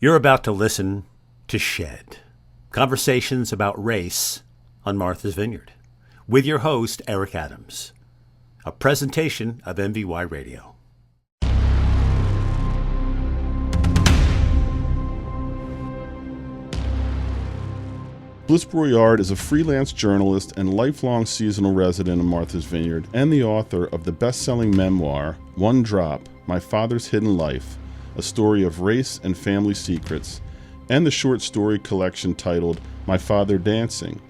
You're about to listen to Shed, conversations about race on Martha's Vineyard, with your host, Eric Adams, a presentation of MVY Radio. Bliss Broyard is a freelance journalist and lifelong seasonal resident of Martha's Vineyard and the author of the bestselling memoir, One Drop, My Father's Hidden Life, a story of race and family secrets, and the short story collection titled My Father Dancing.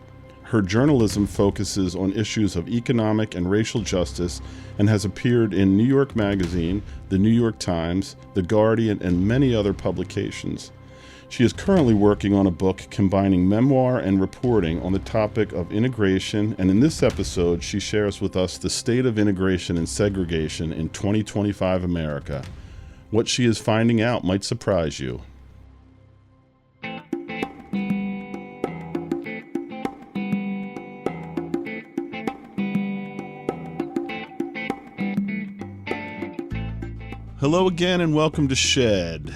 Her journalism focuses on issues of economic and racial justice and has appeared in New York Magazine, The New York Times, The Guardian, and many other publications. She is currently working on a book combining memoir and reporting on the topic of integration, and in this episode, she shares with us the state of integration and segregation in 2025 America. What she is finding out might surprise you. Hello again and welcome to Shed.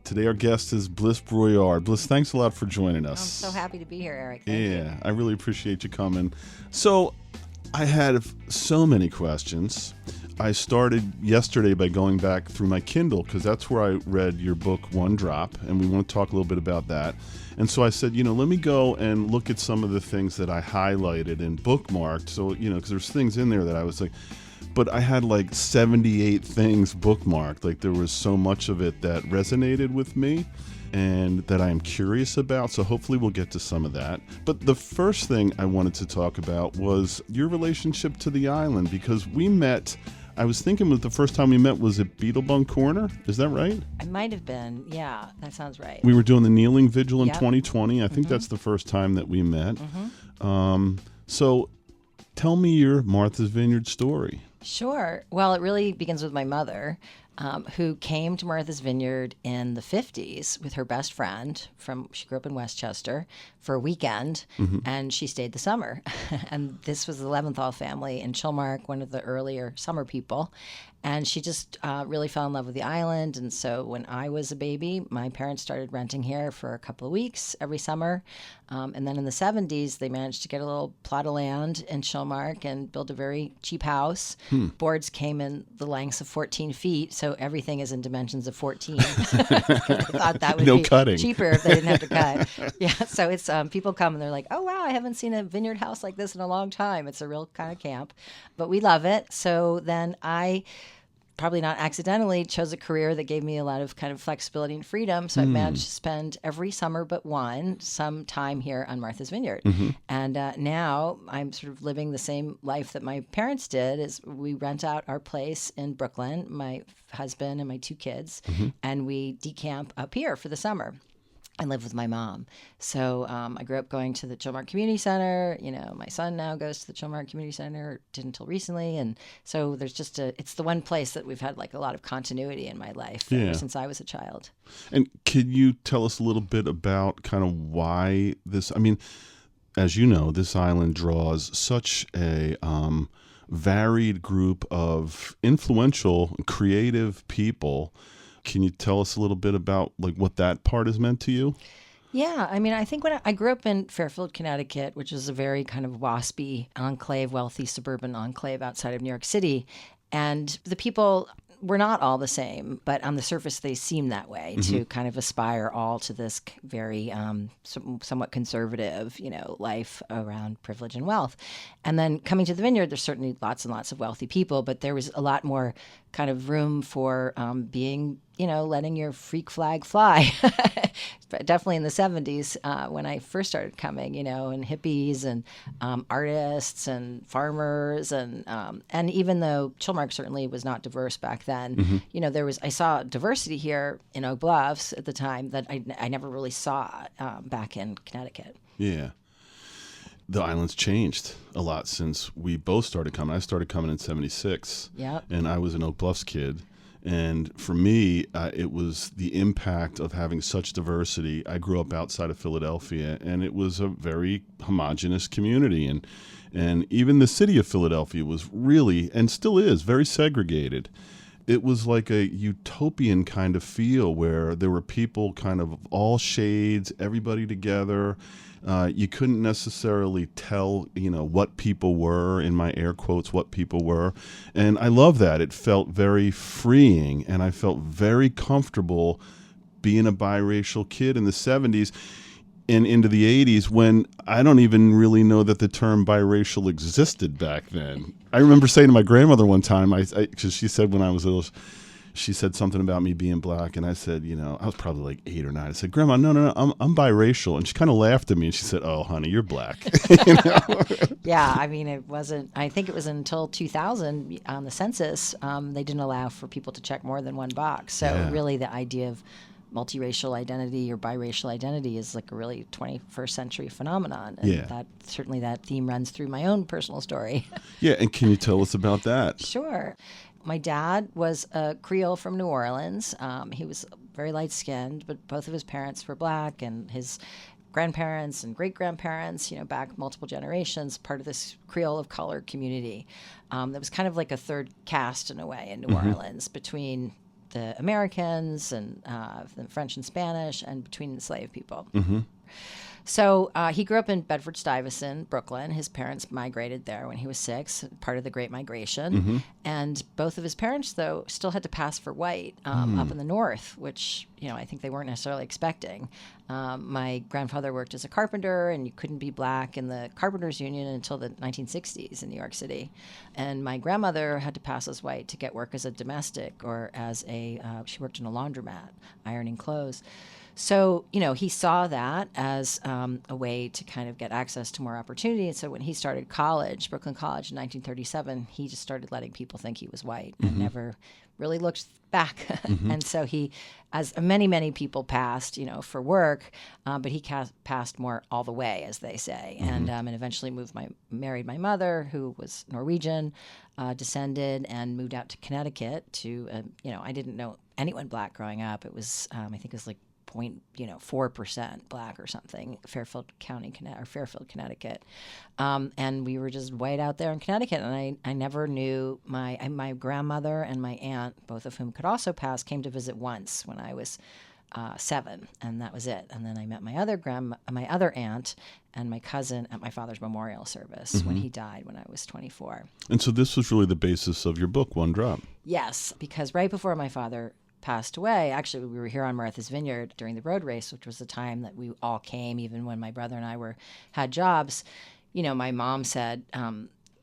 Today our guest is Bliss Broyard. Bliss, thanks a lot for joining us. I'm so happy to be here, Eric. Thank you. I really appreciate you coming. So I had so many questions. I started yesterday by going back through my Kindle because that's where I read your book, One Drop, and we want to talk a little bit about that. And so I said, let me go and look at some of the things that I highlighted and bookmarked. So, because there's things in there that I was like, but I had like 78 things bookmarked. Like there was so much of it that resonated with me and that I am curious about. So hopefully we'll get to some of that. But the first thing I wanted to talk about was your relationship to the island, because we met, I was thinking the first time we met was at Beetlebum Corner. Is that right? It might have been. Yeah, that sounds right. We were doing the kneeling vigil in 2020. I think that's the first time that we met. So tell me your Martha's Vineyard story. Sure. Well, it really begins with my mother, who came to Martha's Vineyard in the 50s with her best friend she grew up in Westchester, for a weekend, and she stayed the summer. And this was the Leventhal family in Chilmark, one of the earlier summer people. And she just really fell in love with the island. And so when I was a baby, my parents started renting here for a couple of weeks every summer. And then in the 70s, they managed to get a little plot of land in Chilmark and build a very cheap house. Boards came in the lengths of 14 feet, so everything is in dimensions of 14. I thought that would be cutting. Cheaper if they didn't have to cut. Yeah, so it's people come and they're like, oh, wow, I haven't seen a vineyard house like this in a long time. It's a real kind of camp. But we love it. So then I, probably not accidentally, chose a career that gave me a lot of kind of flexibility and freedom. So I've managed to spend every summer but one some time here on Martha's Vineyard. And now I'm sort of living the same life that my parents did. Is we rent out our place in Brooklyn, my husband and my two kids, and we decamp up here for the summer and live with my mom. So I grew up going to the Chilmark Community Center. My son now goes to the Chilmark Community Center, did until recently. And so there's just it's the one place that we've had like a lot of continuity in my life ever since I was a child. And could you tell us a little bit about kind of why this, as you know, this island draws such a varied group of influential, creative people. Can you tell us a little bit about like what that part has meant to you? Yeah, I think when I grew up in Fairfield, Connecticut, which is a very kind of waspy enclave, wealthy suburban enclave outside of New York City, and the people were not all the same, but on the surface they seem that way, to kind of aspire all to this very somewhat conservative, life around privilege and wealth. And then coming to the Vineyard, there's certainly lots and lots of wealthy people, but there was a lot more kind of room for being, letting your freak flag fly. Definitely in the 70s when I first started coming, and hippies and artists and farmers and even though Chilmark certainly was not diverse back then, I saw diversity here in Oak Bluffs at the time that I never really saw back in Connecticut. Yeah. The island's changed a lot since we both started coming. I started coming in 76. Yep. And I was an Oak Bluffs kid. And for me, it was the impact of having such diversity. I grew up outside of Philadelphia, and it was a very homogenous community. And even the city of Philadelphia was really, and still is, very segregated. it was like a utopian kind of feel where there were people kind of all shades, everybody together. You couldn't necessarily tell, what people were, in my air quotes, what people were. And I love that. It felt very freeing, and I felt very comfortable being a biracial kid in the 70s and into the 80s, when I don't even really know that the term biracial existed back then. I remember saying to my grandmother one time, because she said when I was little, she said something about me being black, and I said, I was probably like 8 or 9. I said, Grandma, no, I'm biracial. And she kind of laughed at me, and she said, oh, honey, you're black. Yeah, I mean, I think it was until 2000 on the census, they didn't allow for people to check more than one box. So really the idea of multiracial identity or biracial identity is like a really 21st century phenomenon. And that theme runs through my own personal story. Yeah, and can you tell us about that? Sure. My dad was a Creole from New Orleans. He was very light-skinned, but both of his parents were black, and his grandparents and great-grandparents, back multiple generations, part of this Creole of color community. That was kind of like a third caste in a way in New Orleans, between the Americans and the French and Spanish, and between enslaved people. So he grew up in Bedford-Stuyvesant, Brooklyn. His parents migrated there when he was 6, part of the Great Migration. And both of his parents, though, still had to pass for white up in the north, which, I think they weren't necessarily expecting. My grandfather worked as a carpenter, and you couldn't be black in the Carpenters Union until the 1960s in New York City. And my grandmother had to pass as white to get work as a domestic, or as she worked in a laundromat, ironing clothes. So, he saw that as a way to kind of get access to more opportunity. And so when he started college, Brooklyn College in 1937, he just started letting people think he was white and never really looked back. And so he, as many, many people passed, for work, but he passed more all the way, as they say, and eventually married my mother, who was Norwegian descended, and moved out to Connecticut to, I didn't know anyone black growing up. It was, I think it was like 4% black or something, Fairfield, Connecticut. And we were just white out there in Connecticut. And I never knew my grandmother and my aunt, both of whom could also pass, came to visit once when I was 7, and that was it. And then I met my other aunt and my cousin at my father's memorial service when he died when I was 24. And so this was really the basis of your book, One Drop. Yes, because right before my father passed away, actually we were here on Martha's Vineyard during the road race, which was the time that we all came, even when my brother and I had jobs. My mom said,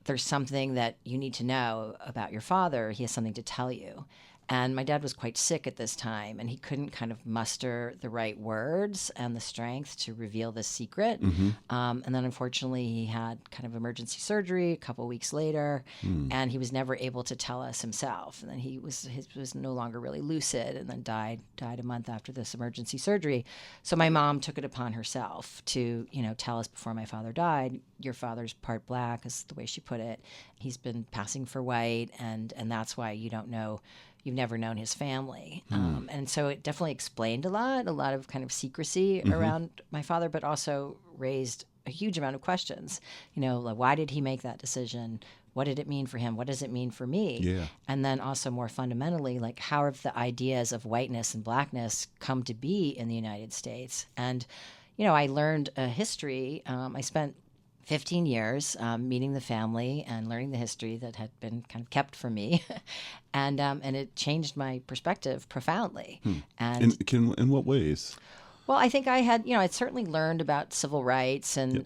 there's something that you need to know about your father. He has something to tell you. And my dad was quite sick at this time, and he couldn't kind of muster the right words and the strength to reveal this secret. And then unfortunately, he had kind of emergency surgery a couple weeks later, and he was never able to tell us himself. And then he was no longer really lucid, and then died a month after this emergency surgery. So my mom took it upon herself to, tell us before my father died, your father's part black, is the way she put it. He's been passing for white, and that's why you've never known his family. And so it definitely explained a lot of kind of secrecy around my father, but also raised a huge amount of questions. Like, why did he make that decision? What did it mean for him? What does it mean for me? Yeah. And then also more fundamentally, like, how have the ideas of whiteness and blackness come to be in the United States? And, I learned a history. I spent 15 years meeting the family and learning the history that had been kind of kept from me. And it changed my perspective profoundly. And in what ways? Well, I think I had, I'd certainly learned about civil rights and,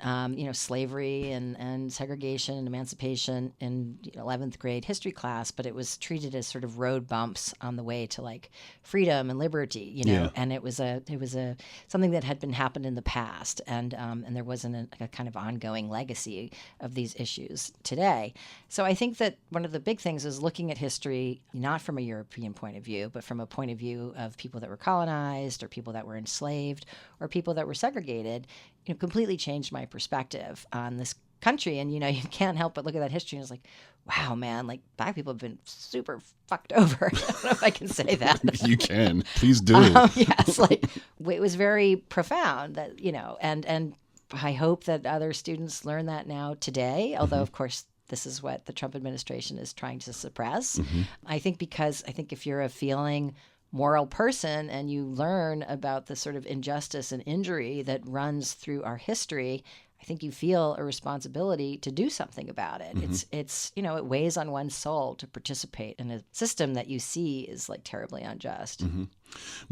slavery and segregation and emancipation in 11th grade history class, but it was treated as sort of road bumps on the way to like freedom and liberty, and it was something that had been happened in the past, and there wasn't a kind of ongoing legacy of these issues today. So I think that one of the big things is looking at history, not from a European point of view, but from a point of view of people that were colonized or people that were enslaved or people that were segregated, completely changed my perspective on this country. And, you can't help but look at that history and it's like, wow, man, like black people have been super fucked over. I don't know if I can say that. You can. Please do. Yes. Like it was very profound that, and I hope that other students learn that now today, although of course this is what the Trump administration is trying to suppress. Mm-hmm. I think if you're a feeling moral person and you learn about the sort of injustice and injury that runs through our history, I think you feel a responsibility to do something about it. Mm-hmm. It's it weighs on one's soul to participate in a system that you see is like terribly unjust. Mm-hmm.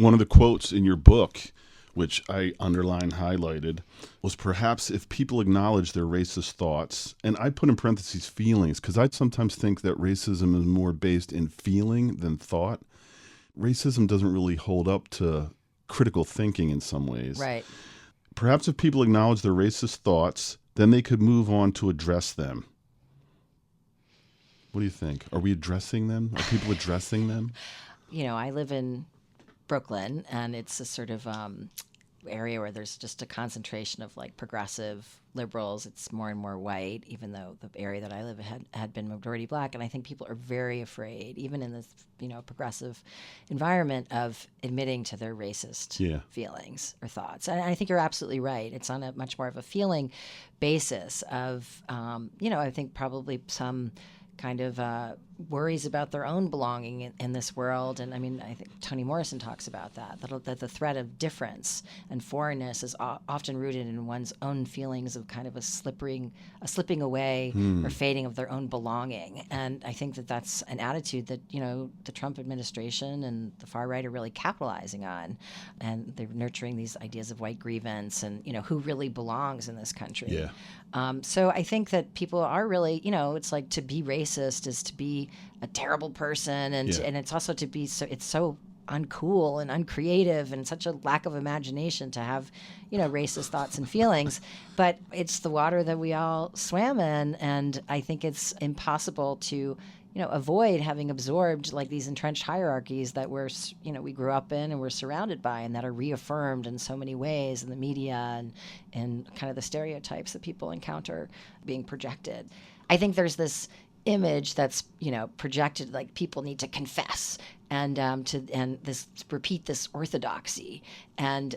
One of the quotes in your book, which I underlined, highlighted, was perhaps if people acknowledge their racist thoughts, and I put in parentheses feelings, because I sometimes think that racism is more based in feeling than thought. Racism doesn't really hold up to critical thinking in some ways. Right. Perhaps if people acknowledge their racist thoughts, then they could move on to address them. What do you think? Are we addressing them? Are people addressing them? I live in Brooklyn, and it's a sort of area where there's just a concentration of like progressive liberals. It's more and more white, even though the area that I live in had been majority black. And I think people are very afraid, even in this progressive environment, of admitting to their racist feelings or thoughts. And I think you're absolutely right. It's on a much more of a feeling basis of I think probably some kind of worries about their own belonging in this world. And I mean, I think Toni Morrison talks about that the threat of difference and foreignness is often rooted in one's own feelings of kind of a slipping away or fading of their own belonging. And I think that that's an attitude that, the Trump administration and the far right are really capitalizing on. And they're nurturing these ideas of white grievance and, who really belongs in this country. Yeah. So I think that people are really, it's like to be racist is to be a terrible person, and it's also to be it's so uncool and uncreative and such a lack of imagination to have racist thoughts and feelings. But it's the water that we all swam in, and I think it's impossible to avoid having absorbed like these entrenched hierarchies that we grew up in and we're surrounded by, and that are reaffirmed in so many ways in the media and kind of the stereotypes that people encounter being projected. I think there's this image that's projected, like people need to confess and repeat this orthodoxy, and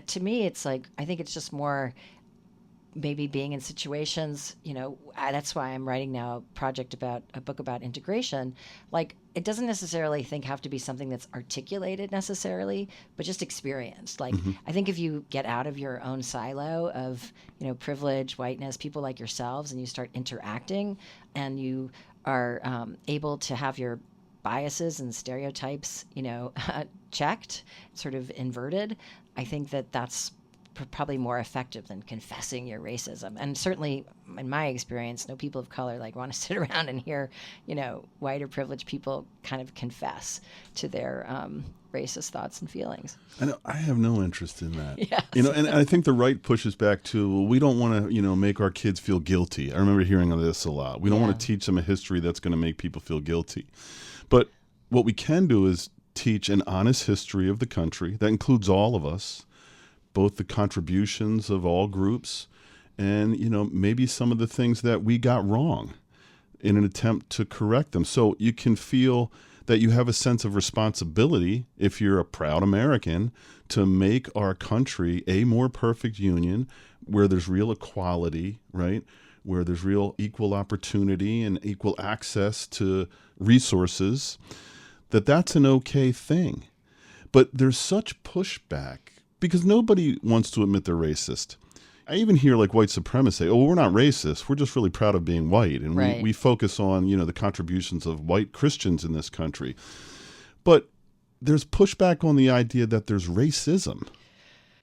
to me it's like I think it's just more maybe being in situations, that's why I'm writing now a book about integration. Like, it doesn't necessarily have to be something that's articulated necessarily, but just experienced. Like, I think if you get out of your own silo of, privilege, whiteness, people like yourselves, and you start interacting and you are able to have your biases and stereotypes, checked, sort of inverted, I think that that's probably more effective than confessing your racism. And certainly in my experience, no people of color want to sit around and hear, white or privileged people kind of confess to their racist thoughts and feelings. I have no interest in that. Yes. And I think the right pushes back to, well, we don't want to, make our kids feel guilty. I remember hearing of this a lot. We don't want to teach them a history that's going to make people feel guilty. But what we can do is teach an honest history of the country that includes all of us, both the contributions of all groups and, maybe some of the things that we got wrong in an attempt to correct them. So you can feel that you have a sense of responsibility, if you're a proud American, to make our country a more perfect union where there's real equality, right? Where there's real equal opportunity and equal access to resources, that's an okay thing. But there's such pushback because nobody wants to admit they're racist. I even hear white supremacists say, oh, we're not racist. We're just really proud of being white. And right. we focus on, the contributions of white Christians in this country. But there's pushback on the idea that there's racism.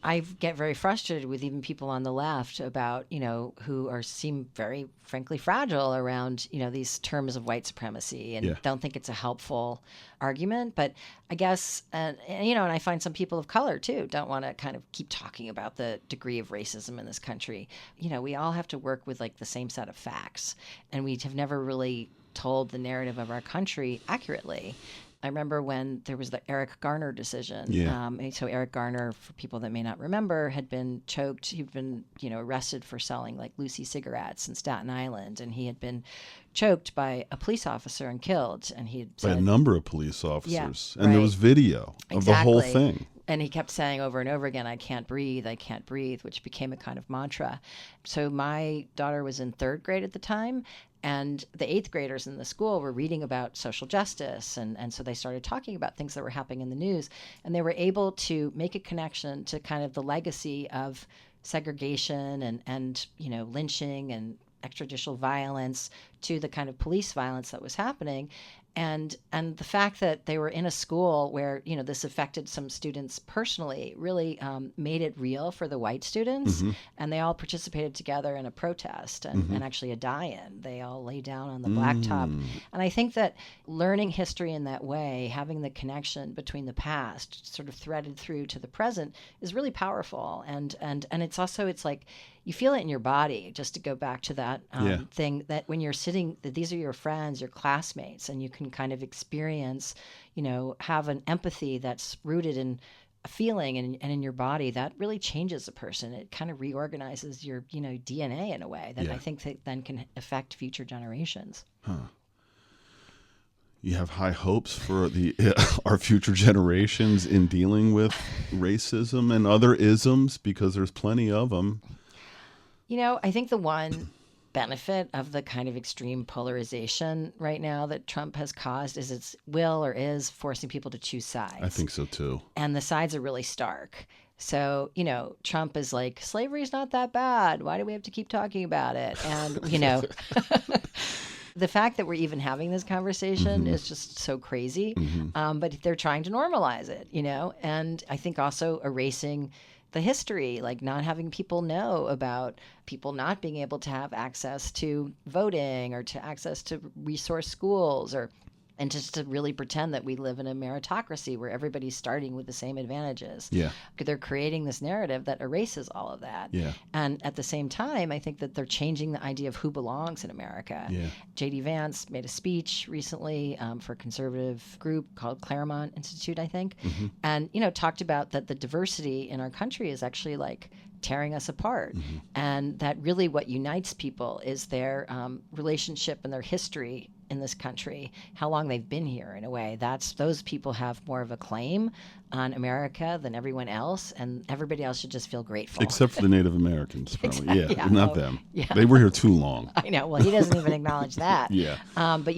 I get very frustrated with even people on the left about, who seem very, frankly, fragile around, these terms of white supremacy and don't think it's a helpful argument. But I guess, and I find some people of color, too, don't want to kind of keep talking about the degree of racism in this country. We all have to work with the same set of facts, and we have never really told the narrative of our country accurately. I remember when there was the Eric Garner decision. Yeah. So Eric Garner, for people that may not remember, had been choked. He'd been, arrested for selling Lucy cigarettes in Staten Island, and he had been choked by a police officer and killed. And he had by a number of police officers, yeah, and right. there was video of the whole thing. And he kept saying over and over again, I can't breathe, which became a kind of mantra. So my daughter was in third grade at the time, and the eighth graders in the school were reading about social justice. And so they started talking about things that were happening in the news. And they were able to make a connection to kind of the legacy of segregation and lynching and extrajudicial violence to the kind of police violence that was happening. And the fact that they were in a school where, this affected some students personally really made it real for the white students. And they all participated together in a protest and actually a die-in. They all lay down on the blacktop. And I think that learning history in that way, having the connection between the past sort of threaded through to the present, is really powerful. And it's also, it's like, you feel it in your body, just to go back to that thing, that when you're sitting, that these are your friends, your classmates, and you can kind of experience, have an empathy that's rooted in a feeling and in your body that really changes a person. It kind of reorganizes your, DNA in a way that I think that then can affect future generations. You have high hopes for our future generations in dealing with racism and other isms, because there's plenty of them. I think the one benefit of the kind of extreme polarization right now that Trump has caused is is forcing people to choose sides. I think so too. And the sides are really stark. So, Trump is like, slavery is not that bad. Why do we have to keep talking about it? And, the fact that we're even having this conversation is just so crazy. But they're trying to normalize it, and I think also erasing the history, like not having people know about people not being able to have access to voting or to access to resource schools, and just to really pretend that we live in a meritocracy where everybody's starting with the same advantages. Yeah. They're creating this narrative that erases all of that. Yeah. And at the same time, I think that they're changing the idea of who belongs in America. Yeah. J.D. Vance made a speech recently for a conservative group called Claremont Institute, I think, and, talked about that the diversity in our country is actually like tearing us apart. And that really what unites people is their relationship and their history in this country, how long they've been here in a way. Those people have more of a claim on America than everyone else, and everybody else should just feel grateful. Except for the Native Americans, probably. Exactly. Yeah, not them. Yeah. They were here too long. I know. Well, he doesn't even acknowledge that. Yeah. But,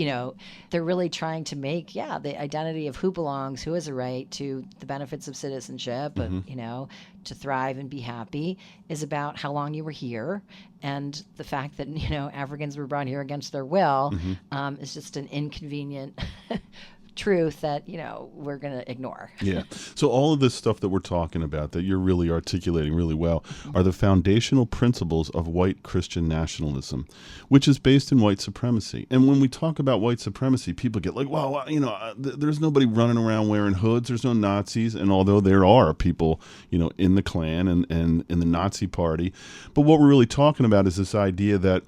they're really trying to make, the identity of who belongs, who has a right to the benefits of citizenship, and, to thrive and be happy is about how long you were here. And the fact that, Africans were brought here against their will is just an inconvenient truth that, we're going to ignore. Yeah. So all of this stuff that we're talking about that you're really articulating really well are the foundational principles of white Christian nationalism, which is based in white supremacy. And when we talk about white supremacy, people get like, well, there's nobody running around wearing hoods. There's no Nazis. And although there are people, in the Klan and in the Nazi party, but what we're really talking about is this idea that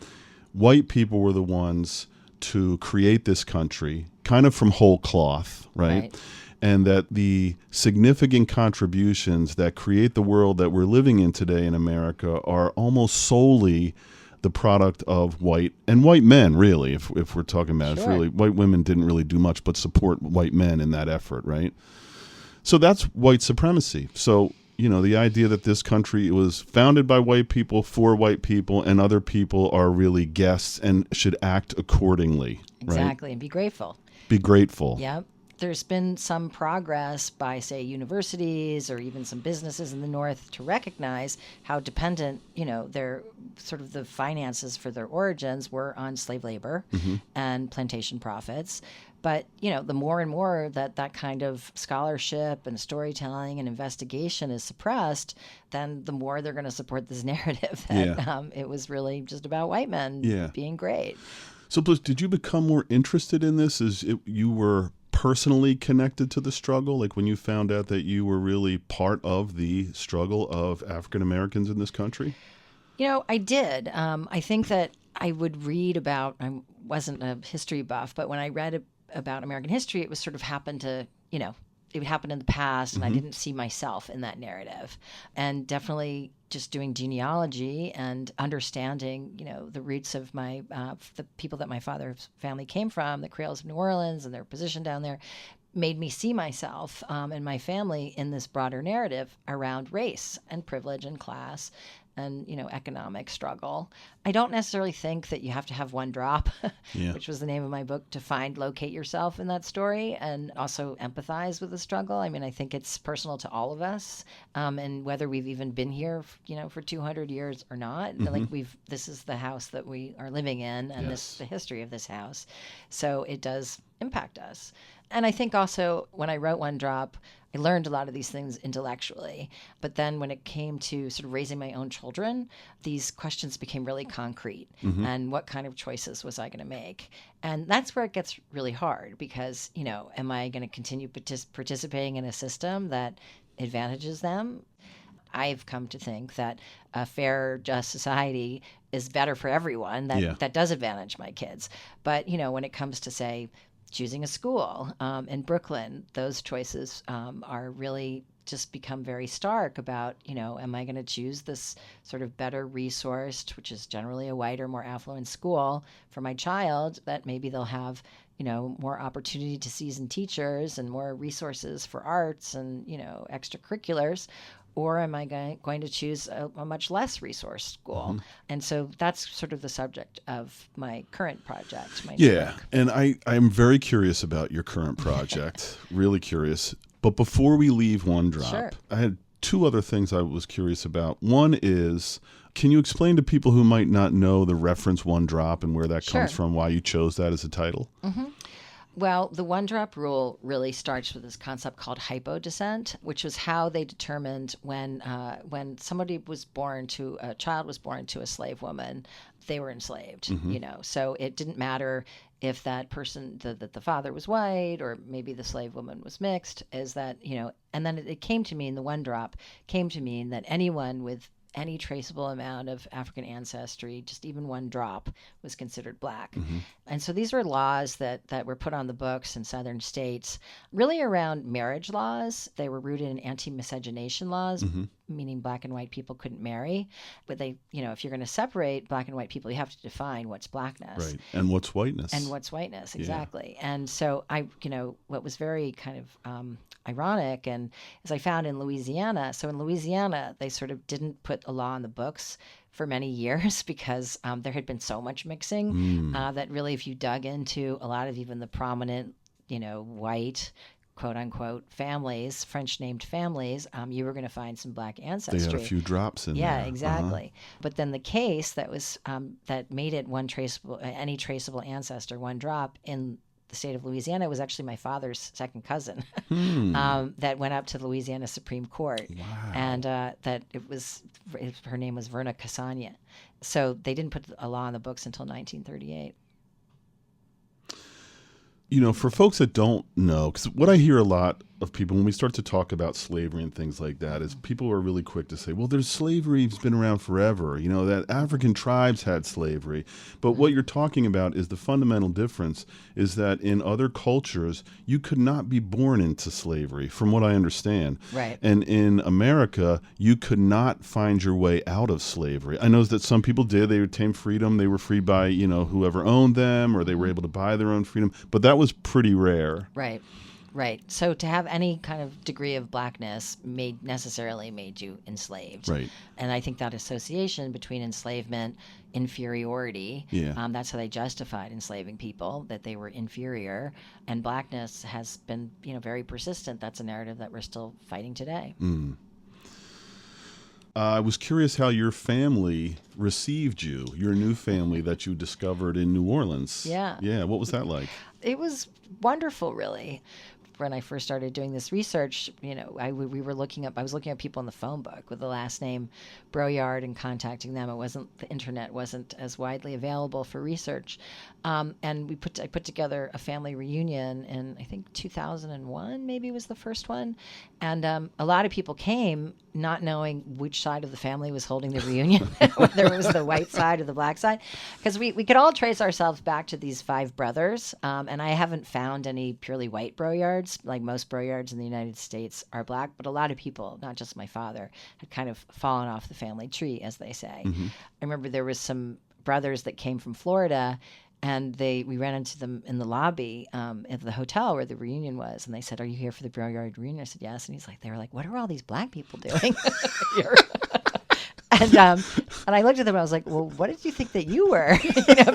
white people were the ones to create this country kind of from whole cloth, right? And that the significant contributions that create the world that we're living in today in America are almost solely the product of white men, really, if we're talking about it. Really, white women didn't really do much but support white men in that effort, right? So that's white supremacy. So, the idea that this country was founded by white people for white people and other people are really guests and should act accordingly. Exactly. Right? And be grateful. Be grateful. Yep. There's been some progress by, say, universities or even some businesses in the North to recognize how dependent, their sort of the finances for their origins were on slave labor and plantation profits. But, the more and more that kind of scholarship and storytelling and investigation is suppressed, then the more they're going to support this narrative that it was really just about white men being great. So, Bliss, did you become more interested in this as you were personally connected to the struggle? Like when you found out that you were really part of the struggle of African Americans in this country? I did. I think that I would read about, I wasn't a history buff, but when I read about American history, it was sort of happened to, it would happen in the past, and I didn't see myself in that narrative. And definitely just doing genealogy and understanding, the roots of my the people that my father's family came from, the Creoles of New Orleans and their position down there, made me see myself and my family in this broader narrative around race and privilege and class and, economic struggle. I don't necessarily think that you have to have one drop, Yeah. which was the name of my book, to locate yourself in that story and also empathize with the struggle. I mean, I think it's personal to all of us, and whether we've even been here, for 200 years or not. Like this is the house that we are living in, and this is the history of this house. So it does impact us. And I think also when I wrote One Drop, I learned a lot of these things intellectually. But then when it came to sort of raising my own children, these questions became really concrete. And what kind of choices was I going to make? And that's where it gets really hard because, am I going to continue participating in a system that advantages them? I've come to think that a fair, just society is better for everyone that does advantage my kids. But, when it comes to, say, choosing a school in Brooklyn, those choices are really just become very stark about, am I going to choose this sort of better resourced, which is generally a whiter, more affluent school for my child that maybe they'll have, more opportunity to seasoned teachers and more resources for arts and, extracurriculars? Or am I going to choose a much less resourced school? And so that's sort of the subject of my current project. Yeah, and I'm very curious about your current project, really curious. But before we leave One Drop, Sure. I had two other things I was curious about. One is, can you explain to people who might not know the reference One Drop and where that comes from, why you chose that as a title? Well, the one drop rule really starts with this concept called hypodescent, which was how they determined when a child was born to a slave woman, they were enslaved. So it didn't matter if that person, the father was white or maybe the slave woman was mixed. Is that and then it came to mean the one drop came to mean that anyone with any traceable amount of African ancestry, just even one drop, was considered black. And so these were laws that were put on the books in southern states, really around marriage laws. They were rooted in anti-miscegenation laws, meaning black and white people couldn't marry. But they, if you're going to separate black and white people, you have to define what's blackness. Right. And what's whiteness. Exactly. And so what was very kind of ironic and as I found in Louisiana. So in Louisiana, they sort of didn't put a law on the books for many years because there had been so much mixing that really if you dug into a lot of even the prominent, white, quote unquote, families, French named families, you were going to find some black ancestry. They had a few drops in there. Yeah, exactly. But then the case that was that made it any traceable ancestor, one drop in the state of Louisiana was actually my father's second cousin that went up to the Louisiana Supreme Court. Wow. And her name was Verna Casagna. So they didn't put a law on the books until 1938. For folks that don't know, because what I hear a lot of people when we start to talk about slavery and things like that is people are really quick to say, well, there's slavery, it's been around forever, that African tribes had slavery. But what you're talking about is the fundamental difference is that in other cultures, you could not be born into slavery, from what I understand. Right. And in America, you could not find your way out of slavery. I know that some people did. They attained freedom. They were free by, whoever owned them, or they were able to buy their own freedom. But that was pretty rare. Right. Right. So to have any kind of degree of blackness necessarily made you enslaved. Right. And I think that association between enslavement, inferiority, that's how they justified enslaving people, that they were inferior, and blackness has been, very persistent. That's a narrative that we're still fighting today. I was curious how your family received you, your new family that you discovered in New Orleans. Yeah. Yeah. What was that like? It was wonderful, really. When I first started doing this research, I was looking up people in the phone book with the last name Broyard and contacting them. The internet wasn't as widely available for research. And I put together a family reunion in, I think 2001 maybe was the first one. And a lot of people came not knowing which side of the family was holding the reunion, whether it was the white side or the black side. Because we could all trace ourselves back to these 5 brothers. And I haven't found any purely white Broyards. Like most Broyards in the United States are black, but a lot of people, not just my father, had kind of fallen off the family tree, as they say. I remember there was some brothers that came from Florida, And we ran into them in the lobby of the hotel where the reunion was, and they said, "Are you here for the Broyard reunion?" I said, "Yes." And they were like, "What are all these black people doing here?" And I looked at them and I was like, "Well, what did you think that you were?"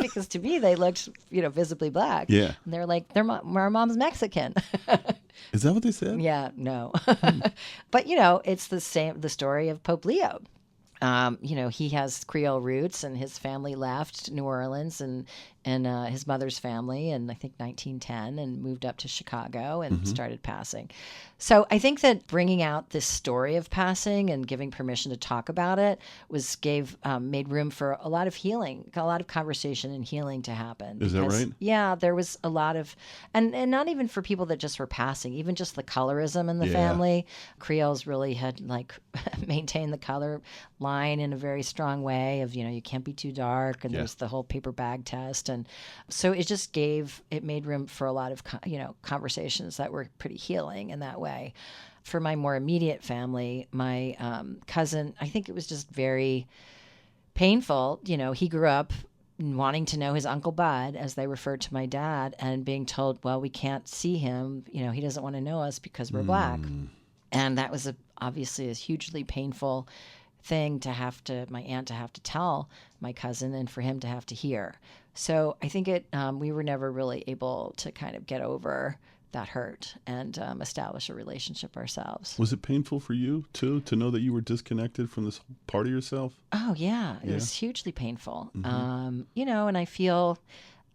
Because to me they looked, visibly black. Yeah. And they're like, "Our mom's Mexican." Is that what they said? Yeah, no. But it's the story of Pope Leo. He has Creole roots, and his family left New Orleans and his mother's family in, I think, 1910, and moved up to Chicago and started passing. So I think that bringing out this story of passing and giving permission to talk about it made room for a lot of healing, a lot of conversation and healing to happen. Is that right? Yeah, there was a lot of, and not even for people that just were passing, even just the colorism in the family. Creoles really had maintained the color line in a very strong way of, you can't be too dark, and there's the whole paper bag test. And so it made room for a lot of, conversations that were pretty healing in that way. For my more immediate family, my cousin, I think it was just very painful. He grew up wanting to know his Uncle Bud, as they referred to my dad, and being told, well, we can't see him. He doesn't want to know us because we're black. And that was obviously a hugely painful thing my aunt to have to tell my cousin, and for him to have to hear. So I think we were never really able to kind of get over that hurt and establish a relationship ourselves. Was it painful for you too, to know that you were disconnected from this part of yourself? Oh yeah, it was hugely painful. And I feel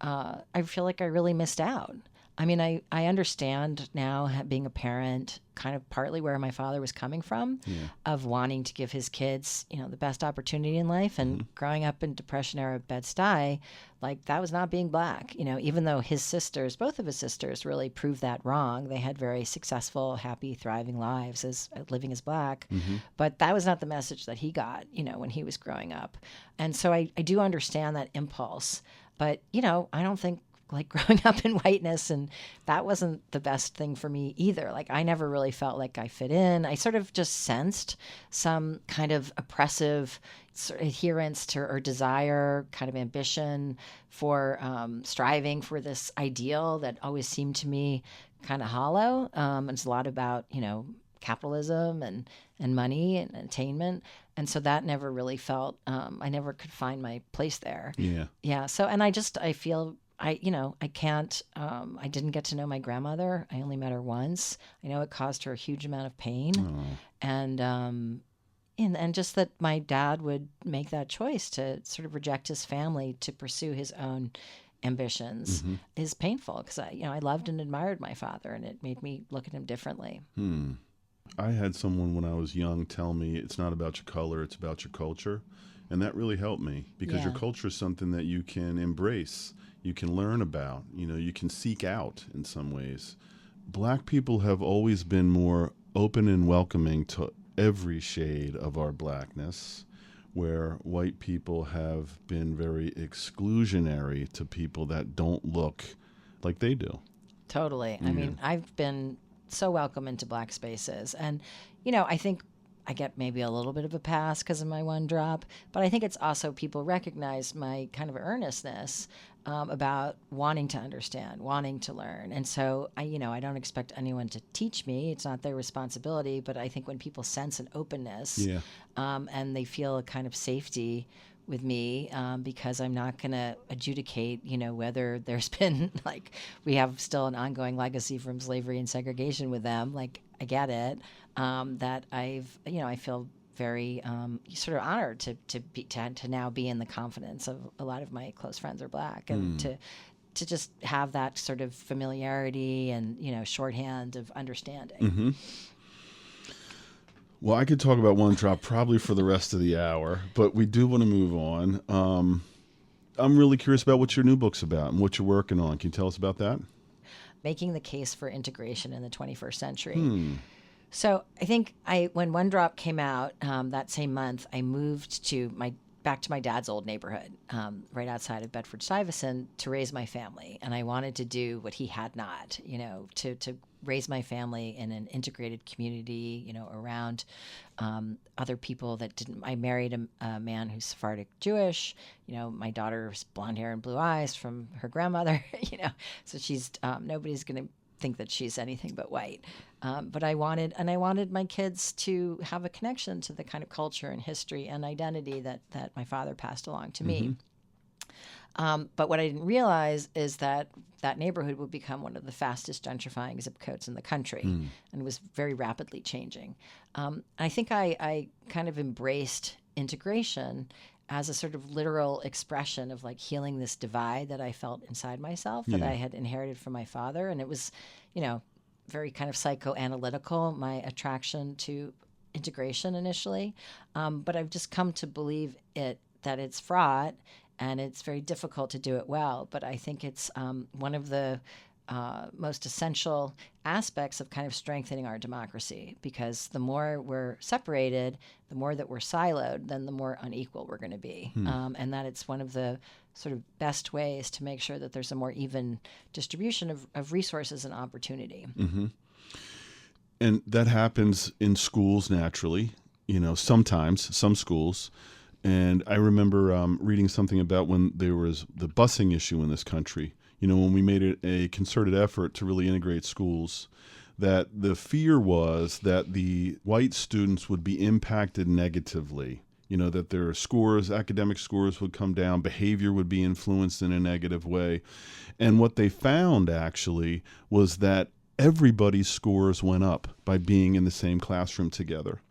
like I really missed out. I mean, I understand now, being a parent, kind of partly where my father was coming from, of wanting to give his kids, the best opportunity in life. And growing up in Depression-era Bed-Stuy, that was not being black. Even though both of his sisters really proved that wrong. They had very successful, happy, thriving lives as living as black. But that was not the message that he got, when he was growing up. And so I do understand that impulse. But, I don't think, growing up in whiteness, and that wasn't the best thing for me either. I never really felt like I fit in. I sort of just sensed some kind of oppressive adherence to, or desire, kind of ambition for striving for this ideal that always seemed to me kind of hollow. It's a lot about, capitalism and money and attainment. And so that never really felt, I never could find my place there. Yeah. Yeah. So, and I feel, I didn't get to know my grandmother. I only met her once. I know it caused her a huge amount of pain. And just that my dad would make that choice to sort of reject his family to pursue his own ambitions is painful, because I loved and admired my father, and it made me look at him differently. I had someone when I was young tell me, it's not about your color, it's about your culture. And that really helped me, because your culture is something that you can embrace. You can learn about, you can seek out in some ways. Black people have always been more open and welcoming to every shade of our blackness, where white people have been very exclusionary to people that don't look like they do. Totally. I mean, I've been so welcome into black spaces. And, I think I get maybe a little bit of a pass because of my one drop, but I think it's also people recognize my kind of earnestness about wanting to understand, wanting to learn. And so I don't expect anyone to teach me. It's not their responsibility. But I think when people sense an openness and they feel a kind of safety with me, because I'm not going to adjudicate, whether there's been we have still an ongoing legacy from slavery and segregation with them. I get it. That I feel very sort of honored to now be in the confidence of a lot of my close friends are black, and to just have that sort of familiarity and shorthand of understanding. Well, I could talk about one drop probably for the rest of the hour, but we do want to move on. I'm really curious about what your new book's about and what you're working on. Can you tell us about that? Making the case for integration in the 21st century. So I think when One Drop came out that same month, I moved to back to my dad's old neighborhood, right outside of Bedford-Stuyvesant, to raise my family. And I wanted to do what he had not, to raise my family in an integrated community, around other people that didn't. I married a man who's Sephardic Jewish. My daughter's blonde hair and blue eyes from her grandmother. So she's nobody's going to think that she's anything but white. But I wanted my kids to have a connection to the kind of culture and history and identity that my father passed along to me. But what I didn't realize is that neighborhood would become one of the fastest gentrifying zip codes in the country, and was very rapidly changing. I think I kind of embraced integration as a sort of literal expression of like healing this divide that I felt inside myself that I had inherited from my father. And it was, very kind of psychoanalytical, my attraction to integration initially. But I've just come to believe that it's fraught and it's very difficult to do it well. But I think it's one of the most essential aspects of kind of strengthening our democracy, because the more we're separated, the more that we're siloed, then the more unequal we're going to be. And that it's one of the sort of best ways to make sure that there's a more even distribution of resources and opportunity. And that happens in schools naturally, sometimes, some schools. And I remember reading something about when there was the busing issue in this country. When we made it a concerted effort to really integrate schools, that the fear was that the white students would be impacted negatively, that their scores, academic scores would come down, behavior would be influenced in a negative way. And what they found actually was that everybody's scores went up by being in the same classroom together.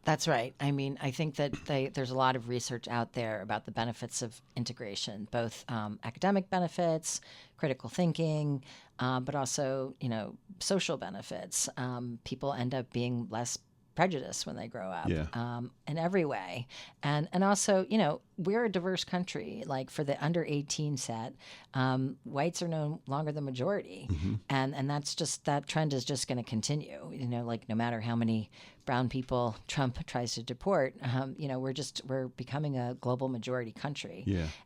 That's right. I mean, I think that there's a lot of research out there about the benefits of integration, both academic benefits, critical thinking, but also, social benefits. People end up being less prejudiced when they grow up, in every way. And also, we're a diverse country. Like for the under 18 set, whites are no longer the majority. And that trend is just going to continue, like no matter how many brown people Trump tries to deport, we're becoming a global majority country.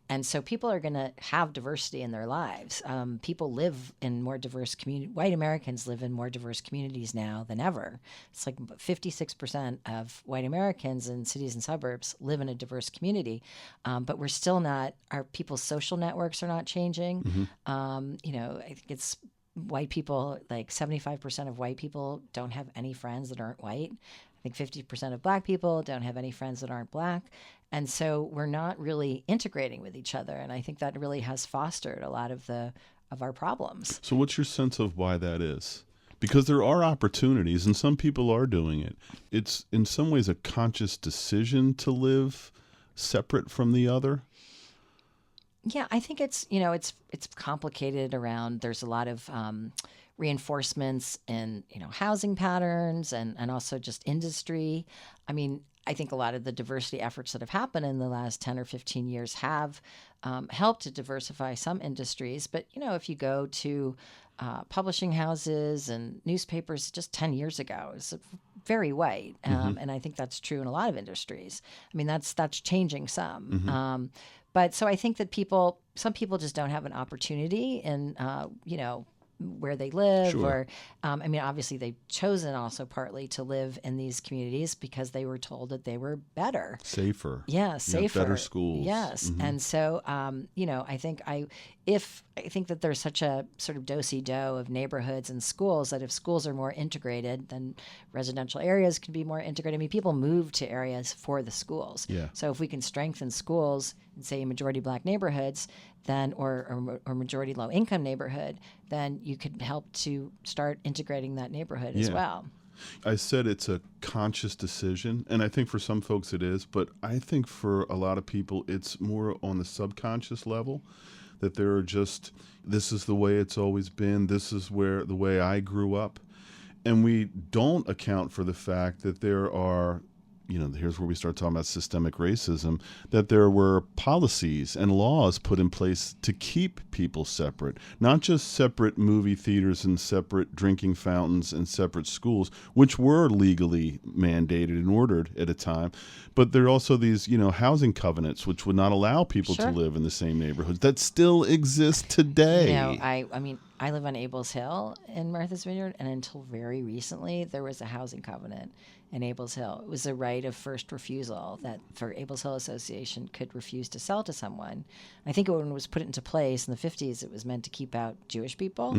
And so people are going to have diversity in their lives. People live in more diverse communities. White Americans live in more diverse communities now than ever. It's like 56% of white Americans in cities and suburbs live in a diverse community. But we're still not, our people's social networks are not changing. I think it's white people, like 75% of white people don't have any friends that aren't white. I think 50% of black people don't have any friends that aren't black. And so we're not really integrating with each other. And I think that really has fostered a lot of our problems. So what's your sense of why that is? Because there are opportunities and some people are doing it. It's in some ways a conscious decision to live separate from the other. Yeah, I think it's complicated around, there's a lot of reinforcements in, housing patterns and also just industry. I mean, I think a lot of the diversity efforts that have happened in the last 10 or 15 years have helped to diversify some industries. But, if you go to publishing houses and newspapers just 10 years ago, it was very white. And I think that's true in a lot of industries. I mean, that's changing some. But so I think that some people just don't have an opportunity in, where they live. Sure. Or, obviously they've chosen also partly to live in these communities because they were told that they were better. Safer. Yeah, safer. Better schools. Yes. And so, I think that there's such a sort of do-si-do of neighborhoods and schools that if schools are more integrated, then residential areas can be more integrated. I mean, people move to areas for the schools. Yeah. So if we can strengthen schools in, say, majority black neighborhoods, then or majority low income neighborhood, then you could help to start integrating that neighborhood as well. I said it's a conscious decision, and I think for some folks it is, but I think for a lot of people it's more on the subconscious level, that there are just, this is the way it's always been, this is the way I grew up. And we don't account for the fact that there are here's where we start talking about systemic racism, that there were policies and laws put in place to keep people separate, not just separate movie theaters and separate drinking fountains and separate schools, which were legally mandated and ordered at a time, but there are also these, housing covenants which would not allow people to live in the same neighborhoods that still exist today. I live on Abels Hill in Martha's Vineyard, and until very recently, there was a housing covenant in Abels Hill. It was a right of first refusal that for Abels Hill Association could refuse to sell to someone. I think when it was put into place in the 50s, it was meant to keep out Jewish people.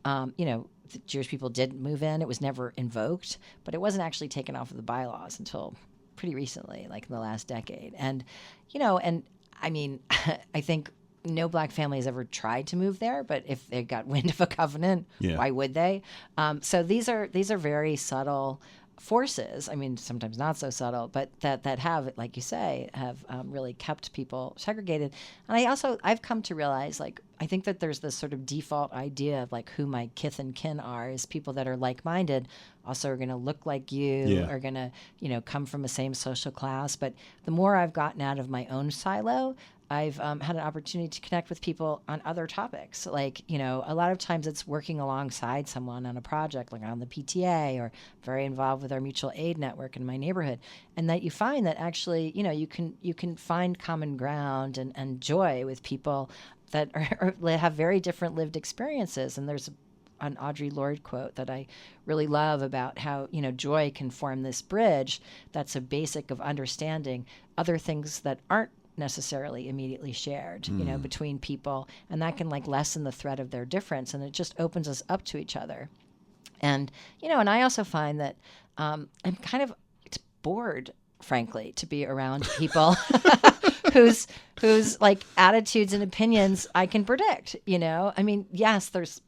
The Jewish people did move in. It was never invoked, but it wasn't actually taken off of the bylaws until pretty recently, like in the last decade. And, I think no black family has ever tried to move there, but if they got wind of a covenant, why would they? So these are very subtle forces. Sometimes not so subtle, but that have, like you say, have really kept people segregated. And I've come to realize, I think that there's this sort of default idea of who my kith and kin are is people that are like-minded, also are going to look like you, are going to, come from the same social class. But the more I've gotten out of my own silo, I've had an opportunity to connect with people on other topics. A lot of times it's working alongside someone on a project, like on the PTA, or very involved with our mutual aid network in my neighborhood. And that you find that actually, you can find common ground and joy with people that have very different lived experiences. And there's an Audre Lorde quote that I really love about how, joy can form this bridge that's a basic of understanding other things that aren't necessarily immediately shared, between people, and that can lessen the threat of their difference, and it just opens us up to each other. And and I also find that I'm kind of bored, frankly, to be around people whose attitudes and opinions I can predict. Yes, there's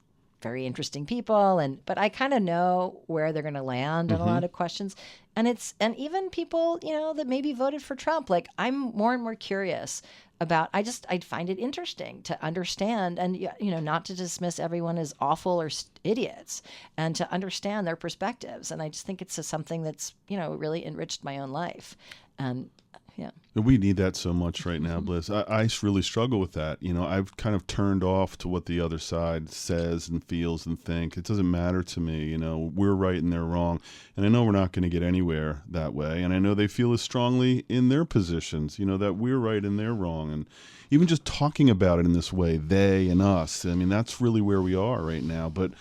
very interesting people, but I kind of know where they're going to land on a lot of questions. And even people, that maybe voted for Trump. I'm more and more curious about, I find it interesting to understand and, not to dismiss everyone as awful or idiots, and to understand their perspectives. And I just think it's something that's, really enriched my own life. And yeah. We need that so much right now, Bliss. I really struggle with that. I've kind of turned off to what the other side says and feels and think. It doesn't matter to me. We're right and they're wrong. And I know we're not going to get anywhere that way. And I know they feel as strongly in their positions, that we're right and they're wrong. And even just talking about it in this way, they and us, that's really where we are right now. But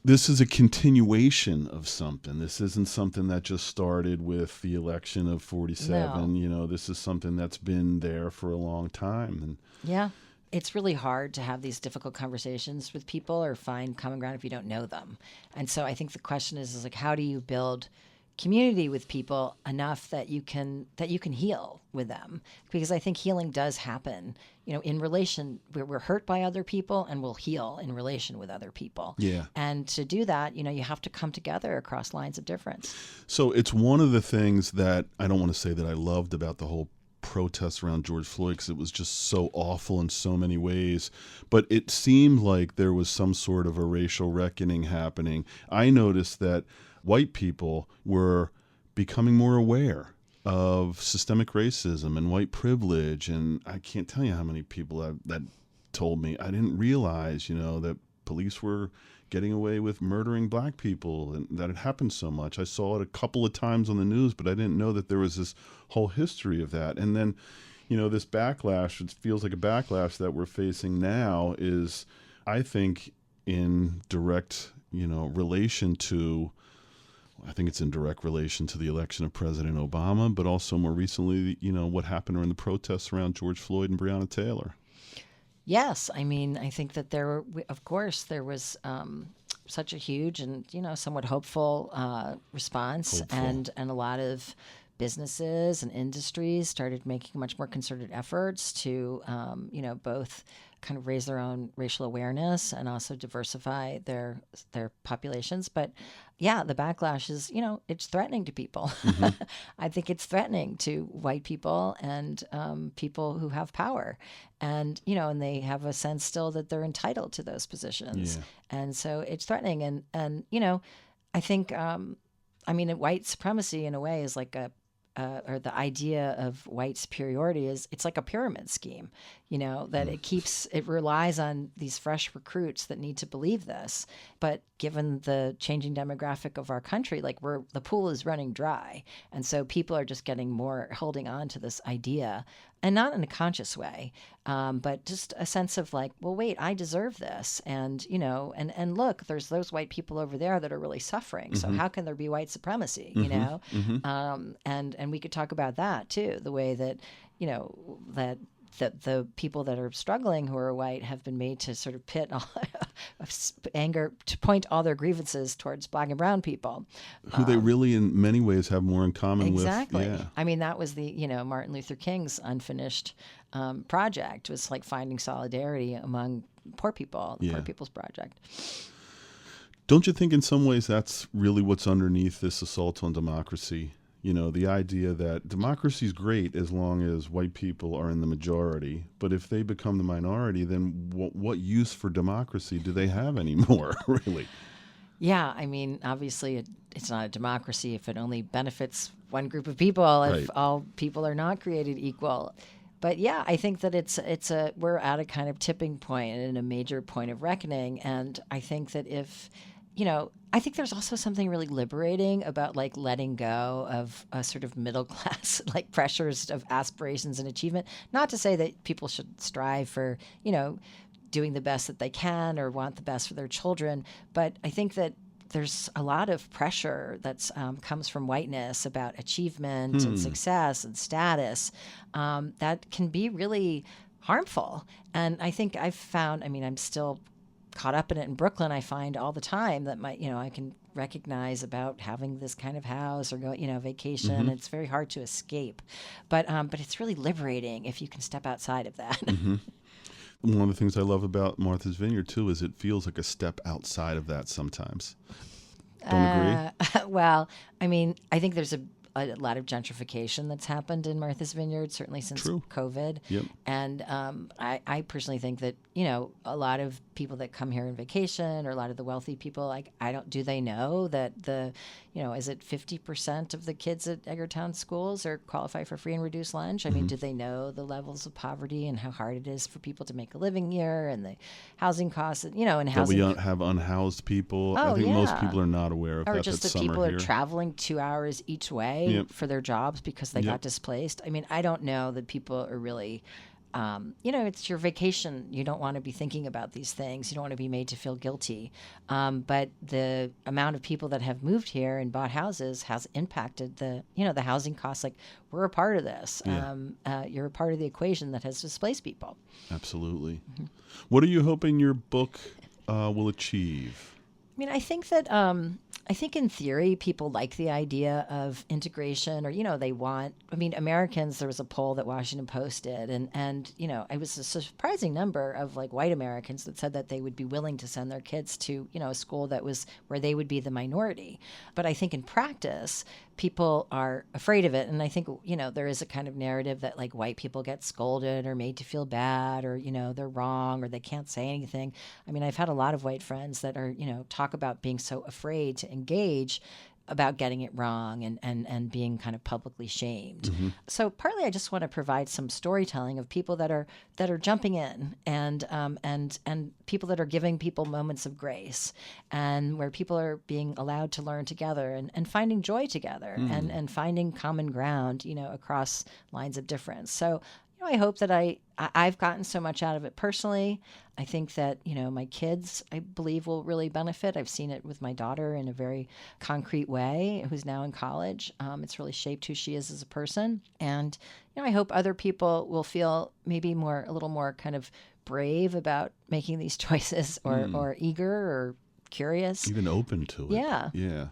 this is a continuation of something. This isn't something that just started with the election of 47. No. This is something that's been there for a long time. And yeah, it's really hard to have these difficult conversations with people or find common ground if you don't know them. And so I think the question is how do you build community with people enough that you can heal with them? Because I think healing does happen, in relation. We're hurt by other people, and we'll heal in relation with other people. Yeah. And to do that, you have to come together across lines of difference. So it's one of the things that I don't want to say that I loved about the whole protests around George Floyd, because it was just so awful in so many ways. But it seemed like there was some sort of a racial reckoning happening. I noticed that white people were becoming more aware of systemic racism and white privilege. And I can't tell you how many people that told me, I didn't realize, that police were getting away with murdering black people, and that it happened so much. I saw it a couple of times on the news, but I didn't know that there was this whole history of that. And then, this backlash, it feels like a backlash that we're facing now is, I think, in direct, relation to, I think it's in direct relation to the election of President Obama, but also more recently, what happened during the protests around George Floyd and Breonna Taylor. Yes. I think that there was such a huge and, somewhat hopeful response. And a lot of businesses and industries started making much more concerted efforts to, both kind of raise their own racial awareness and also diversify their populations. But yeah, the backlash is, it's threatening to people. Mm-hmm. I think it's threatening to white people and people who have power. And, and they have a sense still that they're entitled to those positions. Yeah. And so it's threatening. And I think, I mean, white supremacy in a way is like or the idea of white superiority is it's like a pyramid scheme, that it relies on these fresh recruits that need to believe this. But given the changing demographic of our country, like the pool is running dry. And so people are just getting more holding on to this idea, and not in a conscious way, but just a sense of like, well, wait, I deserve this. And, and look, there's those white people over there that are really suffering. So how can there be white supremacy, And we could talk about that too, the way that, that the people that are struggling who are white have been made to sort of pit all anger, to point all their grievances towards black and brown people. Who they really in many ways have more in common with. Exactly. Yeah. I mean, that was the, Martin Luther King's unfinished project, was like finding solidarity among poor people, the Poor People's Project. Don't you think in some ways that's really what's underneath this assault on democracy? The idea that democracy is great as long as white people are in the majority, but if they become the minority, then what use for democracy do they have anymore, really? Yeah, I mean, obviously it's not a democracy if it only benefits one group of people, if all people are not created equal. But yeah, I think that we're at a kind of tipping point and a major point of reckoning. And I think that I think there's also something really liberating about like letting go of a sort of middle class like pressures of aspirations and achievement. Not to say that people should strive for, doing the best that they can or want the best for their children, but I think that there's a lot of pressure that's comes from whiteness about achievement and success and status that can be really harmful. And I think I've found, I'm still caught up in it in Brooklyn. I find all the time that I can recognize about having this kind of house or go, vacation. It's very hard to escape, but it's really liberating if you can step outside of that. One of the things I love about Martha's Vineyard too is it feels like a step outside of that sometimes. Don't agree? Well, I think there's a lot of gentrification that's happened in Martha's Vineyard, certainly since COVID. Yep. And I personally think that, a lot of people that come here on vacation or a lot of the wealthy people, like, do they know that is it 50% of the kids at Edgartown schools are qualify for free and reduced lunch? Do they know the levels of poverty and how hard it is for people to make a living here and the housing costs, and housing. That we have unhoused people. I think most people are not aware of that. Or just the people are traveling 2 hours each way for their jobs because they got displaced. I don't know that people are really, it's your vacation. You don't want to be thinking about these things. You don't want to be made to feel guilty. But the amount of people that have moved here and bought houses has impacted the housing costs. Like, we're a part of this. You're a part of the equation that has displaced people. Absolutely. What are you hoping your book will achieve? I think that I think in theory, people like the idea of integration, or, they want, Americans, there was a poll that Washington Post did, and it was a surprising number of like white Americans that said that they would be willing to send their kids to, a school that was where they would be the minority. But I think in practice, people are afraid of it. And I think, there is a kind of narrative that like white people get scolded or made to feel bad, or, they're wrong or they can't say anything. I've had a lot of white friends that are, talk about being so afraid to engage about getting it wrong and being kind of publicly shamed. So partly I just want to provide some storytelling of people that are jumping in and people that are giving people moments of grace, and where people are being allowed to learn together and finding joy together and finding common ground, across lines of difference. So I hope that I've gotten so much out of it personally. I think that, my kids, I believe, will really benefit. I've seen it with my daughter in a very concrete way, who's now in college. It's really shaped who she is as a person. And, I hope other people will feel maybe a little more kind of brave about making these choices, or eager or curious. Even open to it. Yeah. Yeah.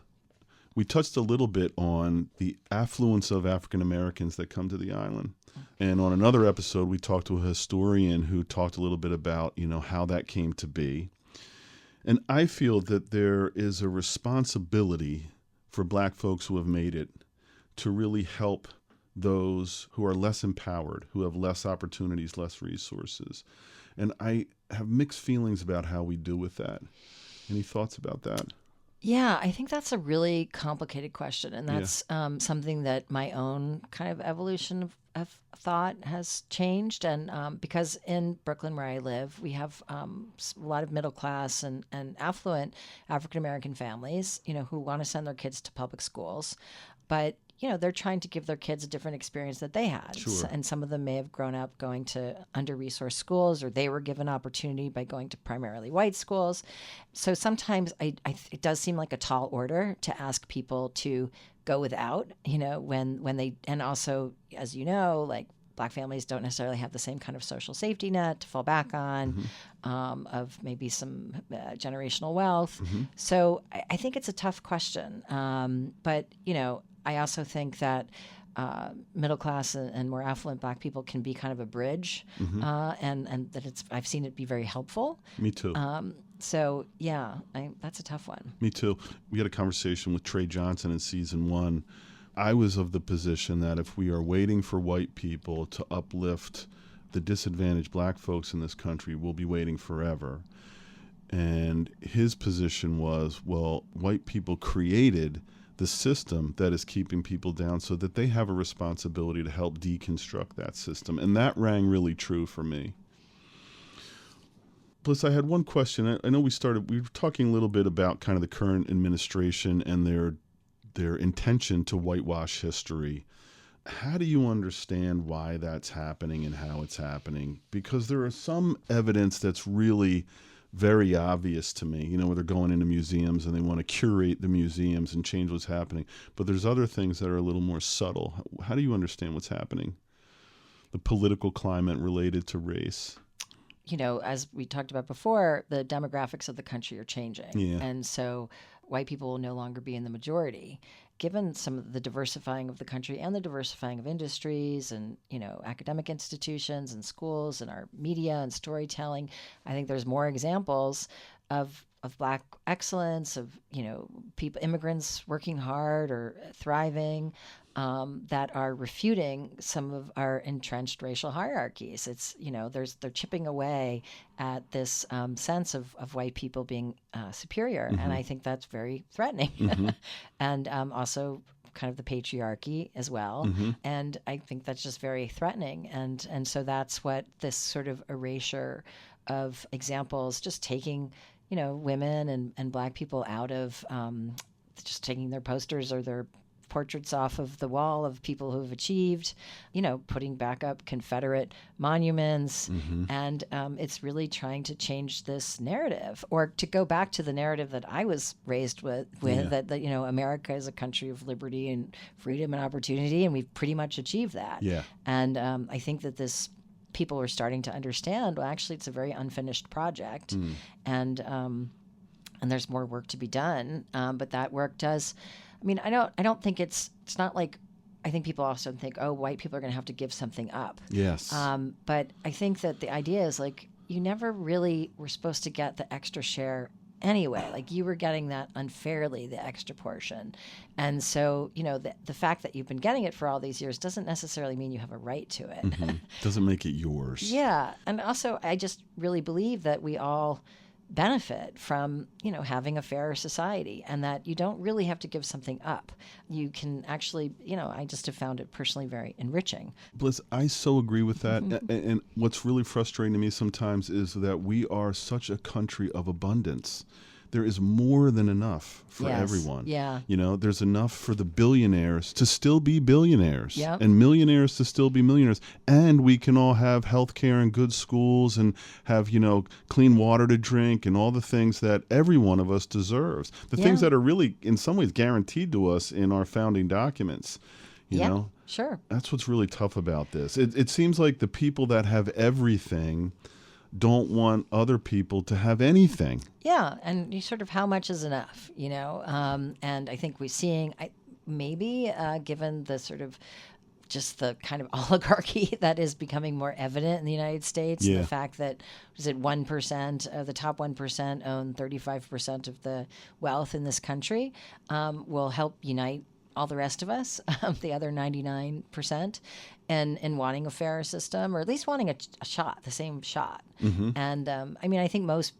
We touched a little bit on the affluence of African Americans that come to the island. And on another episode, we talked to a historian who talked a little bit about, how that came to be. And I feel that there is a responsibility for Black folks who have made it to really help those who are less empowered, who have less opportunities, less resources. And I have mixed feelings about how we do with that. Any thoughts about that? Yeah, I think that's a really complicated question. And that's something that my own kind of evolution of thought has changed. And because in Brooklyn, where I live, we have a lot of middle class and affluent African American families, who want to send their kids to public schools. But they're trying to give their kids a different experience that they had. Sure. And some of them may have grown up going to under-resourced schools, or they were given opportunity by going to primarily white schools. So sometimes it does seem like a tall order to ask people to go without, when they, and also, as you know, like Black families don't necessarily have the same kind of social safety net to fall back on, of maybe some generational wealth. So I think it's a tough question. But, I also think that middle class and more affluent Black people can be kind of a bridge, and that I've seen it be very helpful. Me too. So yeah, that's a tough one. Me too. We had a conversation with Trey Johnson in season 1. I was of the position that if we are waiting for white people to uplift the disadvantaged Black folks in this country, we'll be waiting forever. And his position was, well, white people created the system that is keeping people down so that they have a responsibility to help deconstruct that system. And that rang really true for me. Bliss, I had one question. I know we were talking a little bit about kind of the current administration and their intention to whitewash history. How do you understand why that's happening and how it's happening? Because there is some evidence that's really very obvious to me, where they're going into museums and they want to curate the museums and change what's happening. But there's other things that are a little more subtle. How do you understand what's happening? The political climate related to race. As we talked about before, the demographics of the country are changing. Yeah. And so white people will no longer be in the majority. Given some of the diversifying of the country and the diversifying of industries and, academic institutions and schools and our media and storytelling, I think there's more examples of Black excellence, of, people, immigrants working hard or thriving, that are refuting some of our entrenched racial hierarchies. It's, they're chipping away at this sense of white people being superior. And I think that's very threatening. And also kind of the patriarchy as well. And I think that's just very threatening. And so that's what this sort of erasure of examples, just taking women and Black people out of just taking their posters or their portraits off of the wall of people who have achieved, putting back up Confederate monuments. And it's really trying to change this narrative, or to go back to the narrative that I was raised with that, America is a country of liberty and freedom and opportunity, and we've pretty much achieved that. Yeah. And I think that people are starting to understand, well, actually, it's a very unfinished project, and there's more work to be done. But that work does. I mean, I don't think it's not like, I think people often think, oh, white people are going to have to give something up. Yes. But I think that the idea is, like, you never really were supposed to get the extra share anyway. Like, you were getting that unfairly, the extra portion. And so, the fact that you've been getting it for all these years doesn't necessarily mean you have a right to it. Doesn't make it yours. Yeah. And also, I just really believe that we all benefit from, having a fairer society, and that you don't really have to give something up. You can actually, I just have found it personally very enriching. Bliss, I so agree with that. And what's really frustrating to me sometimes is that we are such a country of abundance. There is more than enough for everyone. Yeah. There's enough for the billionaires to still be billionaires, Yep. and millionaires to still be millionaires. And we can all have health care and good schools and have, clean water to drink and all the things that every one of us deserves. The things that are really, in some ways, guaranteed to us in our founding documents. You know? Sure. That's what's really tough about this. It seems like the people that have everything don't want other people to have anything. Yeah, and you sort of, how much is enough, and I think we're seeing, maybe given the sort of just the kind of oligarchy that is becoming more evident in the United States, and the fact that, 1% of the top 1% own 35% of the wealth in this country, will help unite all the rest of us, the other 99%, and wanting a fairer system, or at least wanting a shot, the same shot. And I think most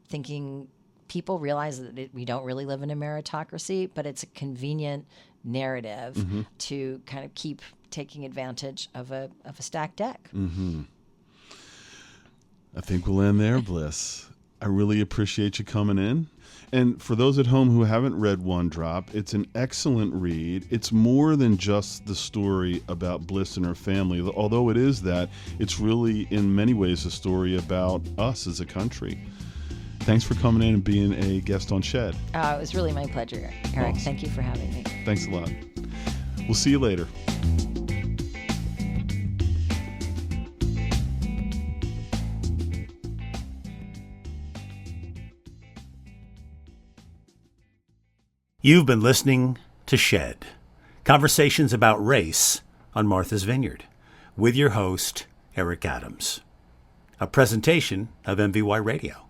thinking people realize that we don't really live in a meritocracy, but it's a convenient narrative to kind of keep taking advantage of a stacked deck. I think we'll end there, Bliss. I really appreciate you coming in. And for those at home who haven't read One Drop, it's an excellent read. It's more than just the story about Bliss and her family. Although it is that, it's really in many ways a story about us as a country. Thanks for coming in and being a guest on Shed. It was really my pleasure, Eric. Awesome. Thank you for having me. Thanks a lot. We'll see you later. You've been listening to Shed, conversations about race on Martha's Vineyard, with your host, Eric Adams. A presentation of MVY Radio.